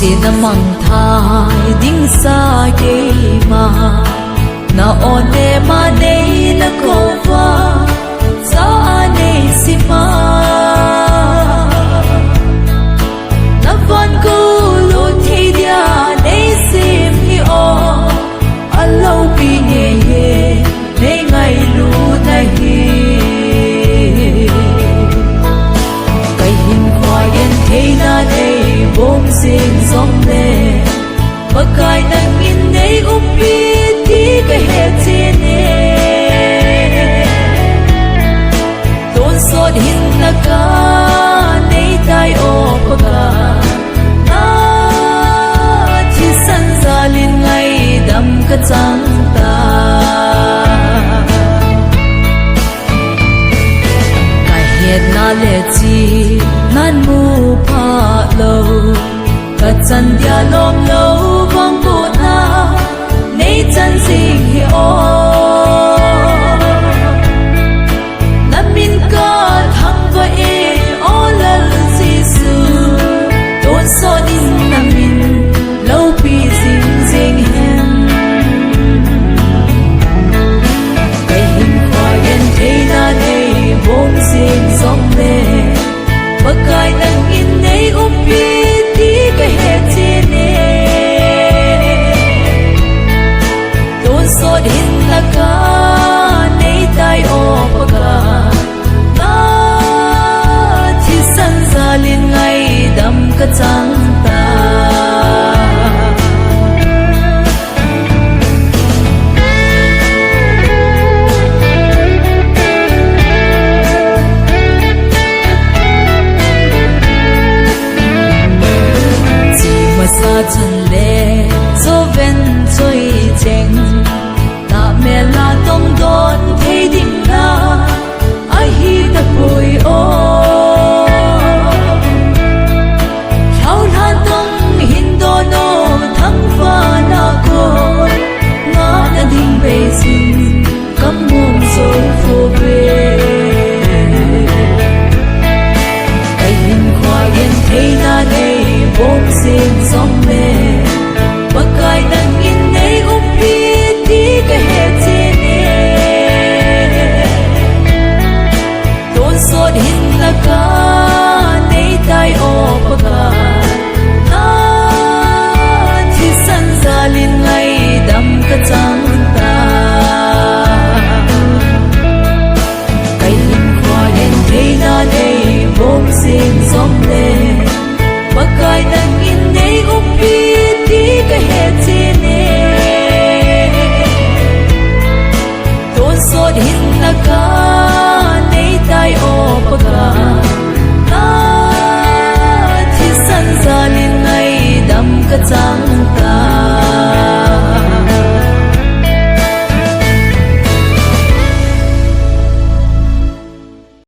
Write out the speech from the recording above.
na mang thai ding sa ye ma na one ma nei na ko wa sa ane si ma na van ko lo thi dia nei sim hi o alo pi ye ye nei ngai lu na hi kai hin khwa yen thei na nei bom sing song le bakai nang in nei upi ti ka he ti ne don so hin na ka nei tai o paka na chi san zalin ngai dam ka chang ta kai het na le chi nan mu pha lo ka chan dia lom lo vang ko na nei chan sing hi o namin ka thang va e o lal si su don so din namin lo pi sing sing hem kai hin khwa yen thei na nei bom sing song le bakai nang in nei upi ti ka he ti ne don so din na ka nei tai o paka na chi san zalin ngai dam ka chang ta